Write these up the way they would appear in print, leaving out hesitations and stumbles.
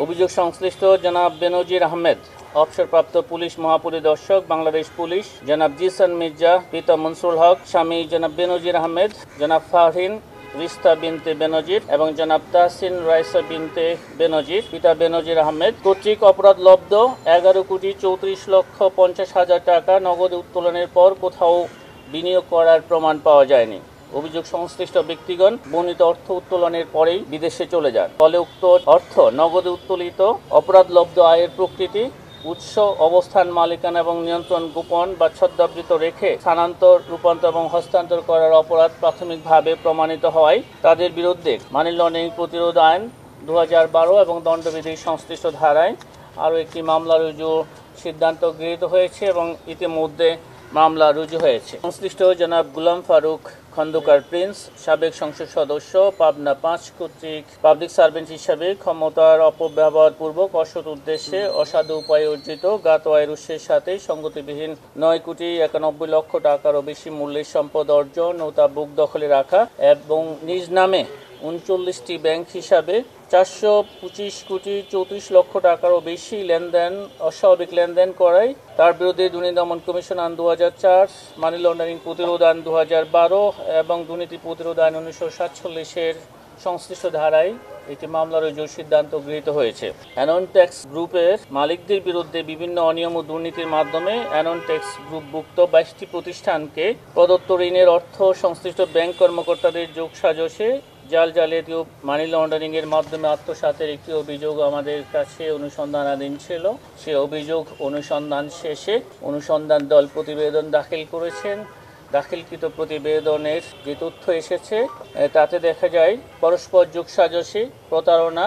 অভিযোগ সংশ্লিষ্ট জনাব বেনজির আহমেদ, অবসরপ্রাপ্ত পুলিশ মহাপরিদর্শক, বাংলাদেশ পুলিশ, জনাব জিসান মির্জা, পিতা মনসুর হক, স্বামী জনাব বেনজির আহমেদ, জনাব ফারহিন রিস্তা বিনতে বেনজির এবং জনাব তাহসিন রাইসা বিনতে বেনজির, পিতা বেনজির আহমেদ কর্তৃক অপরাধলব্ধ 11,34,50,000 টাকা নগদ উত্তোলনের পর কোথাও বিনিয়োগ করার প্রমাণ পাওয়া যায়নি। অভিযোগ সংশ্লিষ্ট ব্যক্তিগণ বর্ণিত অর্থ উত্তোলনের পরেই বিদেশে চলে যান। ফলে উক্ত অর্থ নগদে উত্তোলিত অপরাধলব্ধ আয়ের প্রকৃতি, উৎস, অবস্থান, মালিকানা এবং নিয়ন্ত্রণ গোপন বা ছদ্মাবৃত রেখে স্থানান্তর, রূপান্তর এবং হস্তান্তর করার অপরাধ প্রাথমিকভাবে প্রমাণিত হওয়ায় তাদের বিরুদ্ধে মানি লন্ডারিং প্রতিরোধ আইন 2012 এবং দণ্ডবিধির সংশ্লিষ্ট ধারায় আরও একটি মামলা রুজুর সিদ্ধান্ত গৃহীত হয়েছে এবং ইতিমধ্যে মামলা রুজু হয়েছে। সংশ্লিষ্ট জনাব গুলাম ফারুক খন্দকার প্রিন্স, সাবেক সংসদ সদস্য, পাবনা 5 কর্তৃক পাবলিক সার্ভেন্ট হিসাবে ক্ষমতার অপব্যবহার পূর্বক অসৎ উদ্দেশ্যে অসাধু উপায়ে অর্জিত জ্ঞাত আয়ের উৎসের সাথে সঙ্গতিবিহীন 9,91,00,000 টাকারও বেশি মূল্যের সম্পদ অর্জন ও তা বুক দখলে রাখা এবং নিজ নামে 39টি ব্যাংক হিসাবে 425,34,00,000 টাকারও বেশি লেনদেন, অস্বাভাবিক লেনদেন করায় তার বিরুদ্ধে দুর্নীতি দমন কমিশন আইন 2004, মানি লন্ডারিং প্রতিরোধ আইন 2012 এবং দুর্নীতি প্রতিরোধ আইন 1947-এর সংশ্লিষ্ট ধারায় একটি মামলা রুজুর সিদ্ধান্ত গৃহীত হয়েছে। অ্যাননটেক্স গ্রুপের মালিকদের বিরুদ্ধে বিভিন্ন অনিয়ম ও দুর্নীতির মাধ্যমে অ্যাননটেক্স গ্রুপভুক্ত 22টি প্রতিষ্ঠানকে প্রদত্ত ঋণের অর্থ সংশ্লিষ্ট ব্যাংক কর্মকর্তাদের যোগসাজশে জালিয়াতি ও মানি লন্ডারিং এর মাধ্যমে আত্মসাতের একটি অভিযোগ আমাদের কাছে অনুসন্ধানাধীন ছিল। সে অভিযোগ অনুসন্ধান শেষে অনুসন্ধান দল প্রতিবেদন দাখিল করেছেন। দাখিলকৃত প্রতিবেদনের যে তথ্য এসেছে তাতে দেখা যায় পরস্পর যোগসাজশে প্রতারণা,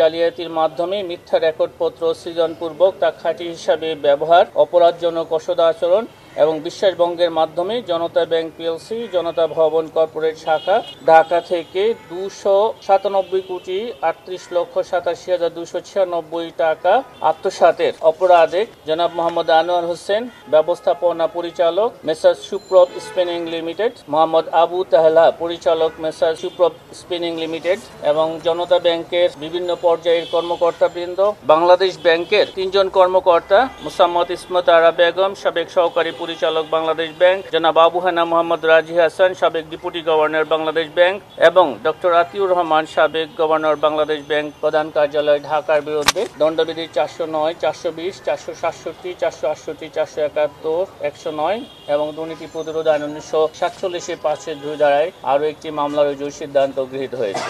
জালিয়াতির মাধ্যমে মিথ্যা রেকর্ডপত্র সৃজনপূর্বক তা খাঁটি হিসাবে ব্যবহার, অপরাধজনক অসৎ আচরণ এবং বিশ্বাসভঙ্গের মাধ্যমে জনতা ব্যাংক পিএলসি, জনতা ভবন কর্পোরেট শাখা, ঢাকা থেকে 297,38,87,296 টাকা আত্মসাতের অপরাধে জনাব মোহাম্মদ আনোয়ার হোসেন, ব্যবস্থাপনা পরিচালক messrs Suprova spinning limited, Mohammad Abu Tahla, পরিচালক মেসার্স সুপ্রভ স্পিনিং লিমিটেড এবং জনতা ব্যাংকের বিভিন্ন পর্যায়ের কর্মকর্তাবৃন্দ, বাংলাদেশ ব্যাংকের 3 জন কর্মকর্তা, মুসাম্মদ ইসমত আরা বেগম, সাবেক সহকারী পরিচালক বাংলাদেশ ব্যাংক, জনাব আবু হানা মোহাম্মদ রাজি হাসান, সাবেক ডেপুটি গভর্নর বাংলাদেশ ব্যাংক এবং ডক্টর আতিউর রহমান, সাবেক গভর্নর বাংলাদেশ ব্যাংক প্রধান কার্যালয় ঢাকার বিরুদ্ধে দণ্ডবিধি 409, 420, 467, 468, 471, 109 এবং দুর্নীতি প্রতিরোধ আইন 1947-এর 5-2 ধারায় আরও একটি মামলা রুজুর সিদ্ধান্ত গৃহীত হয়েছে।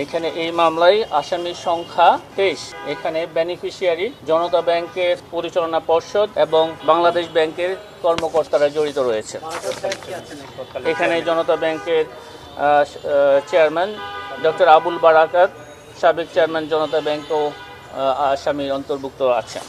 এখানে এই মামলায় আসামির সংখ্যা 23। এখানে বেনিফিশিয়ারি জনতা ব্যাংকের পরিচালনা পর্ষদ এবং বাংলাদেশ ব্যাংকের কর্মকর্তারা জড়িত রয়েছে। এখানে জনতা ব্যাংকের চেয়ারম্যান ডক্টর আবুল বারাকাত, সাবেক চেয়ারম্যান জনতা ব্যাংকও আসামির অন্তর্ভুক্ত আছেন।